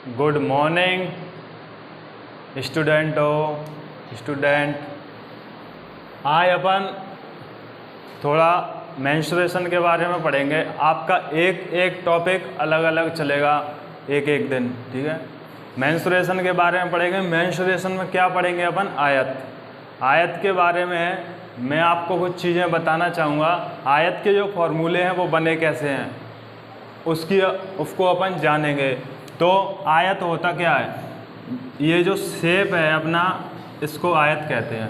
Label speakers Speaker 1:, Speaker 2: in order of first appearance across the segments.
Speaker 1: Good morning student आज अपन थोड़ा menstruation के बारे में पढ़ेंगे। आपका एक एक टॉपिक अलग अलग चलेगा एक एक दिन, ठीक है। मेंस्ट्रुएशन के बारे में पढ़ेंगे। मेंस्ट्रुएशन में क्या पढ़ेंगे अपन? आयत के बारे में मैं आपको कुछ चीज़ें बताना चाहूँगा। आयत के जो फॉर्मूले हैं वो बने कैसे हैं उसको अपन जानेंगे। तो आयत होता क्या है? ये जो शेप है अपना, इसको आयत कहते हैं,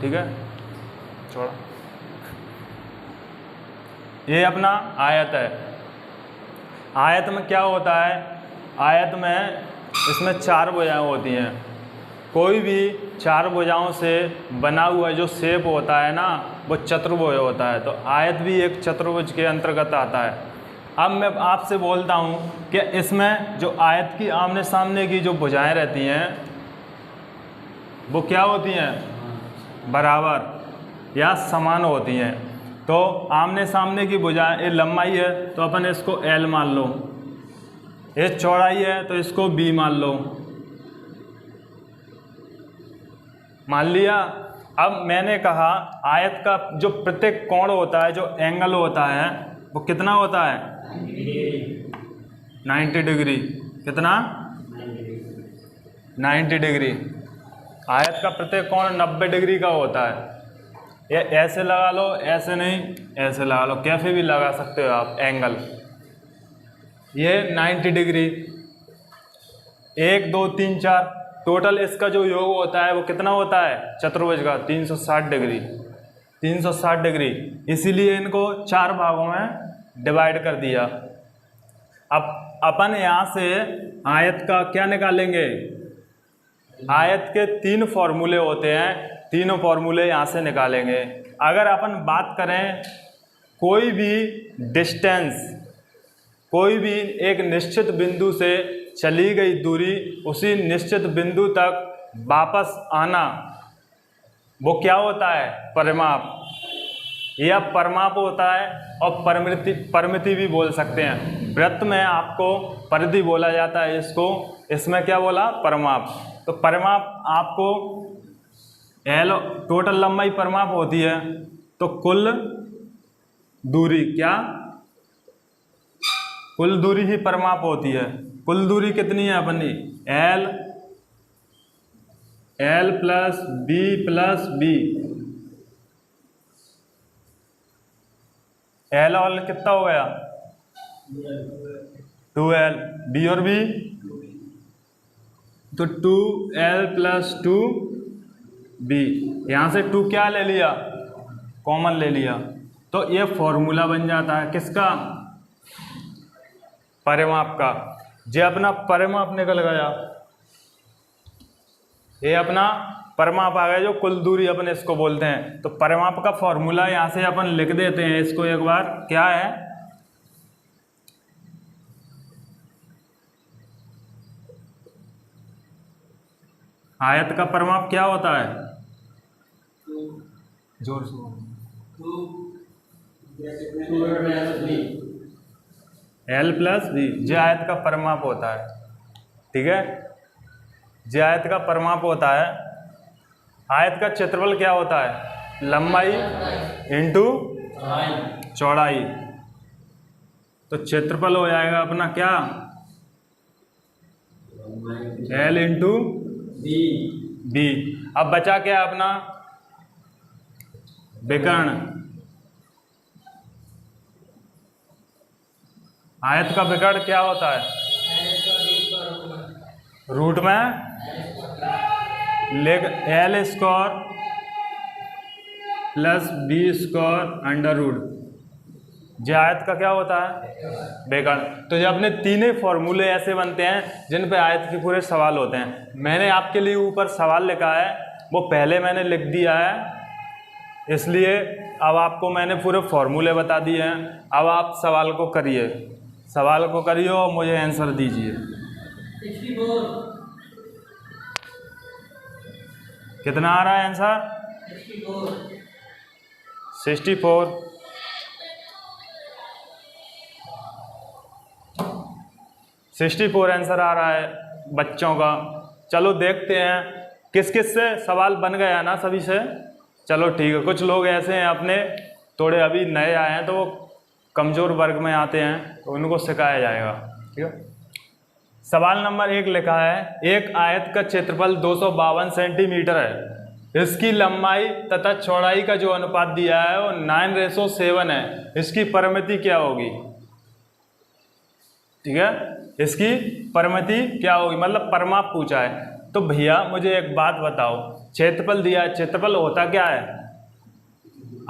Speaker 1: ठीक है। छोड़ा, ये अपना आयत है। आयत में क्या होता है? आयत में इसमें 4 भुजाएं होती हैं। कोई भी 4 भुजाओं से बना हुआ जो शेप होता है ना, वो चतुर्भुज होता है। तो आयत भी एक चतुर्भुज के अंतर्गत आता है। अब मैं आपसे बोलता हूँ कि इसमें जो आयत की आमने सामने की जो भुजाएं रहती हैं वो क्या होती हैं? बराबर या समान होती हैं। तो आमने सामने की भुजाएं, ये लंबाई है तो अपन इसको L मान लो, ये चौड़ाई है तो इसको B मान लो, मान लिया। अब मैंने कहा आयत का जो प्रत्येक कोण होता है, जो एंगल होता है, वो कितना होता है? 90 डिग्री। कितना? 90 डिग्री। आयत का प्रत्येक कोण 90 डिग्री का होता है। ये ऐसे लगा लो, ऐसे नहीं, ऐसे लगा लो, कैसे भी लगा सकते हो आप एंगल। ये 90 डिग्री, 1 2 3 4 टोटल इसका जो योग होता है वो कितना होता है? चतुर्भुज का 360 डिग्री। 360 डिग्री, इसीलिए इनको 4 भागों में डिवाइड कर दिया। अब अपन यहाँ से आयत का क्या निकालेंगे? आयत के 3 फॉर्मूले होते हैं, तीनों फॉर्मूले यहाँ से निकालेंगे। अगर अपन बात करें कोई भी डिस्टेंस, कोई भी एक निश्चित बिंदु से चली गई दूरी, उसी निश्चित बिंदु तक वापस आना, वो क्या होता है? परिमाप। यह परिमाप होता है और परिमिति भी बोल सकते हैं। वृत्त में आपको परिधि बोला जाता है इसको, इसमें क्या बोला? परिमाप। तो परिमाप आपको L टोटल लंबाई परिमाप होती है, तो कुल दूरी, क्या? कुल दूरी ही परिमाप होती है। कुल दूरी कितनी है अपनी? L plus B plus B। L और कितना हो गया? 2L। B और B तो 2L प्लस 2B। यहाँ से 2 क्या ले लिया? कॉमन ले लिया। तो ये फॉर्मूला बन जाता है किसका? परिमाप का। ये अपना परिमाप निकल गया, ये अपना परिमाप आ गया, जो कुल दूरी अपन इसको बोलते हैं। तो परिमाप का फॉर्मूला यहाँ से अपन लिख देते हैं इसको एक बार। क्या है? आयत का परिमाप क्या होता है? जोर से L प्लस B। जे आयत का परिमाप होता है, ठीक है। जे आयत का परिमाप होता है। आयत का क्षेत्रफल क्या होता है? लंबाई इंटू चौड़ाई। तो क्षेत्रफल हो जाएगा अपना क्या? L into B। अब बचा क्या अपना? विकर्ण। आयत का विकर्ण क्या होता है? रूट में L square plus B square under root. जे आयत का क्या होता है? विकर्ण। तो जो अपने तीनों फॉर्मूले ऐसे बनते हैं जिन पे आयत के पूरे सवाल होते हैं। मैंने आपके लिए ऊपर सवाल लिखा है, वो पहले मैंने लिख दिया है, इसलिए अब आपको मैंने पूरे फॉर्मूले बता दिए हैं। अब आप सवाल को करिए, सवाल को करिए और मुझे आंसर दीजिए। कितना आ रहा है आंसर? 64। 64 आंसर आ रहा है। बच्चों का। चलो देखते हैं किस किस से सवाल बन गया ना सभी से। चलो ठीक है, कुछ लोग ऐसे हैं अपने थोड़े अभी नए आए हैं तो वो कमज़ोर वर्ग में आते हैं तो उनको सिखाया जाएगा। ठीक है, सवाल नंबर 1 लिखा है, एक आयत का क्षेत्रफल 252 सेंटीमीटर है, इसकी लंबाई तथा चौड़ाई का जो अनुपात दिया है वो 9:7 है, इसकी परिमिति क्या होगी। ठीक है, इसकी परिमिति क्या होगी, मतलब परिमाप पूछा है। तो भैया मुझे एक बात बताओ, क्षेत्रफल दिया है, क्षेत्रफल होता क्या है,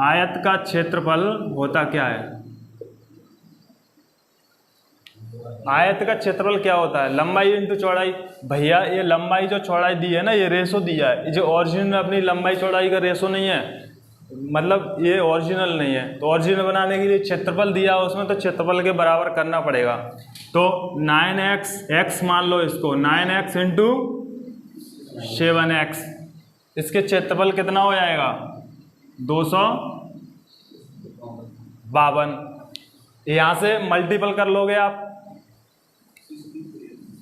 Speaker 1: आयत का क्षेत्रफल होता क्या है, आयत का क्षेत्रफल क्या होता है, लंबाई इंटू चौड़ाई। भैया ये लंबाई जो चौड़ाई दी है ना, ये रेशो दिया है, जो ओरिजिनल में अपनी लंबाई चौड़ाई का रेशो नहीं है, मतलब ये ओरिजिनल नहीं है। तो ओरिजिनल बनाने के लिए क्षेत्रफल दिया है उसमें, तो क्षेत्रफल के बराबर करना पड़ेगा। तो 9x, x मान लो इसको, 9x इंटू 7x, इसके क्षेत्रफल कितना हो जाएगा 252। यहाँ से मल्टीपल कर लोगे आप,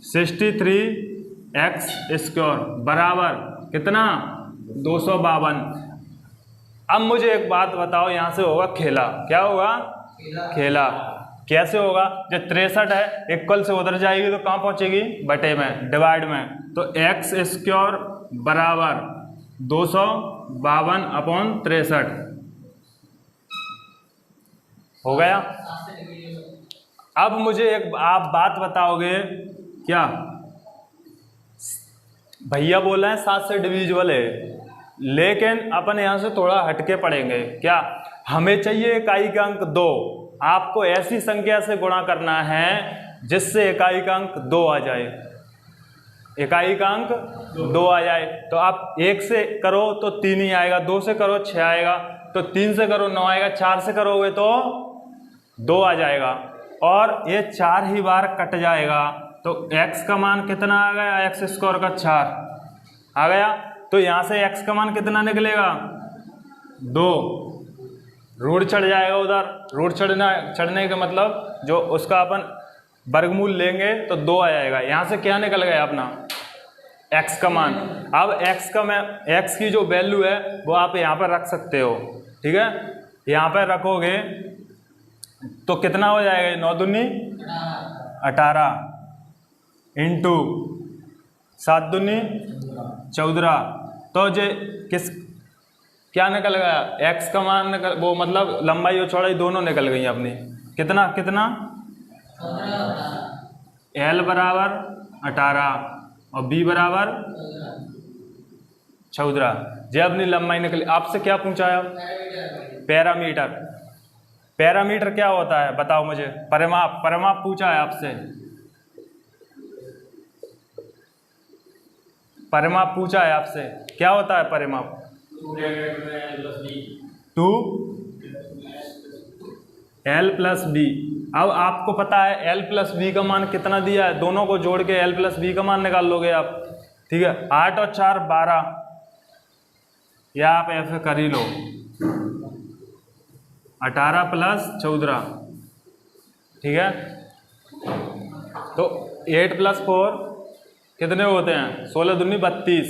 Speaker 1: 63x² बराबर कितना 252। अब मुझे एक बात बताओ, यहाँ से होगा खेला, क्या होगा खेला। कैसे होगा, जब 63 है इक्वल से उधर जाएगी तो कहाँ पहुँचेगी, बटे में, डिवाइड में। तो x² बराबर 252/63 हो गया। अब मुझे एक आप बात बताओगे, क्या भैया बोल रहे हैं 7 से डिविजिबल है, लेकिन अपन यहाँ से थोड़ा हटके पढ़ेंगे। क्या हमें चाहिए इकाई का अंक 2, आपको ऐसी संख्या से गुणा करना है जिससे इकाई का अंक 2 आ जाए, इकाई का अंक 2 आ जाए। तो आप 1 से करो तो 3 ही आएगा, 2 से करो 6 आएगा, तो 3 से करो 9 आएगा, 4 से करोगे तो 2 आ जाएगा, और ये 4 ही बार कट जाएगा। तो x का मान कितना आ गया, x² का 4 आ गया। तो यहाँ से x का मान कितना निकलेगा 2, रूट चढ़ जाएगा उधर, रूट चढ़ने का मतलब जो उसका अपन वर्गमूल लेंगे तो 2 आ जाएगा। यहाँ से क्या निकल गया अपना x का मान। अब x की जो वैल्यू है वो आप यहाँ पर रख सकते हो। ठीक है, यहाँ पर रखोगे तो कितना हो जाएगा, 9 दूनी 18 इंटू 7 दूनी 14। तो जे क्या निकल गया, x का मान निकल, वो मतलब लंबाई और चौड़ाई दोनों निकल गई अपनी। कितना l बराबर 18 और b बराबर 14, जे अपनी लंबाई निकली। आपसे क्या पूछा है, पैरामीटर। पैरामीटर क्या होता है बताओ मुझे, परिमाप पूछा है आपसे, परिमाप पूछा है आपसे, क्या होता है परिमाप, 2l+b। अब आपको पता है l+b का मान कितना दिया है, दोनों को जोड़ के l+b का मान निकाल लोगे आप। ठीक है, 8 और 4 12, या आप ऐसे कर ही लो, 18 + 14। ठीक है, तो 8 + 4 कितने होते हैं, 16 दूनी 32,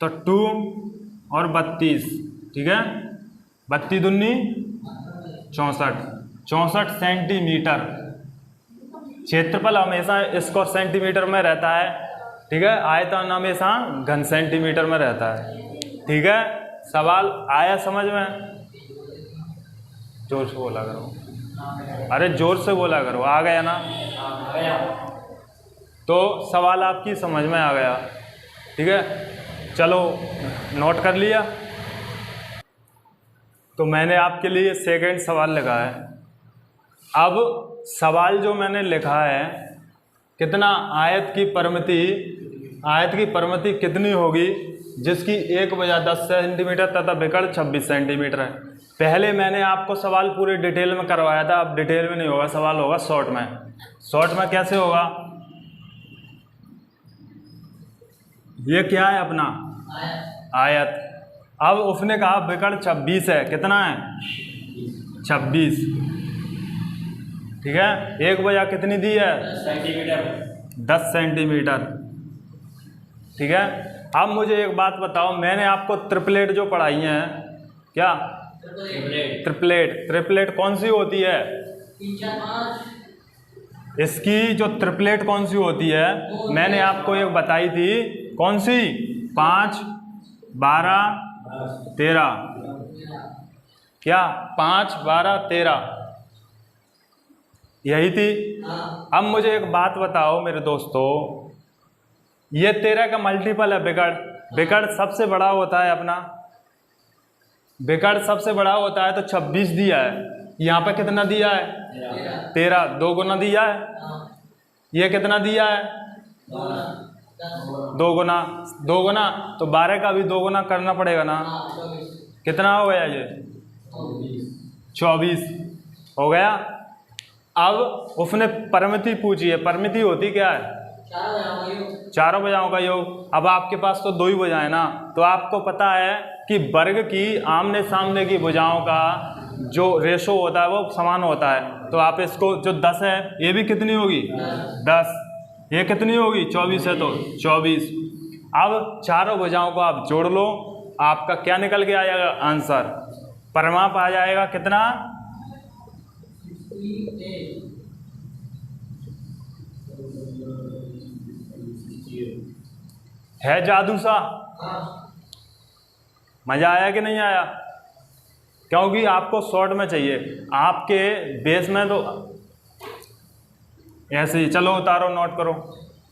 Speaker 1: तो 2 और 32। ठीक है, 32 दूनी 64 सेंटीमीटर। क्षेत्रफल हमेशा स्क्वायर सेंटीमीटर में रहता है। ठीक है, आयतन हमेशा घन सेंटीमीटर में रहता है। ठीक है, सवाल आया समझ में, जोर से बोला करो, अरे जोर से बोला करो, आ गया ना। तो सवाल आपकी समझ में आ गया। ठीक है, चलो नोट कर लिया। तो मैंने आपके लिए सेकंड सवाल लिखा है। अब सवाल जो मैंने लिखा है, कितना आयत की परिमिति कितनी होगी जिसकी 1/10 सेंटीमीटर तथा विकर्ण 26 सेंटीमीटर है। पहले मैंने आपको सवाल पूरे डिटेल में करवाया था, अब डिटेल में नहीं होगा, सवाल होगा शॉर्ट में। शॉर्ट में कैसे होगा, ये क्या है अपना आयत। अब उसने कहा विकर्ण 26 है, कितना है 26। ठीक है, 1 बजा कितनी दी है, सेंटीमीटर। 10 सेंटीमीटर। ठीक है, अब मुझे एक बात बताओ, मैंने आपको ट्रिपलेट जो पढ़ाई हैं, क्या ट्रिपलेट कौन सी होती है? इसकी जो ट्रिपलेट कौन सी होती है, मैंने आपको एक बताई थी, कौन सी? 5, 12, 13। क्या 5, 12, 13 यही थी? अब मुझे एक बात बताओ मेरे दोस्तों, ये 13 का मल्टीपल है बिगड़ सबसे बड़ा होता है अपना, बिगड़ सबसे बड़ा होता है, तो 26 दिया है। यहाँ पे कितना दिया है? 13, 2 गुना दिया है। ये कितना दिया है? 2 गुना, 2 गुना, तो 12 का भी 2 गुना करना पड़ेगा ना। कितना हो गया ये? 24 हो गया। अब उसने परिमिति पूछी है, परिमिति होती क्या है? चारों भुजाओं का योग। अब आपके पास तो 2 ही भुजाएं ना, तो आपको पता है कि वर्ग की आमने सामने की भुजाओं का जो रेशो होता है वो समान होता है। तो आप इसको, जो 10 है ये भी कितनी होगी? 10। ये कितनी होगी? 24 है तो 24। अब चारों भुजाओं को आप जोड़ लो, आपका क्या निकल के आएगा आंसर? परिमाप आ जाएगा कितना? है जादू सा? मजा आया कि नहीं आया? क्योंकि आपको शॉर्ट में चाहिए, आपके बेस में तो ऐसे ही। चलो उतारो, नोट करो।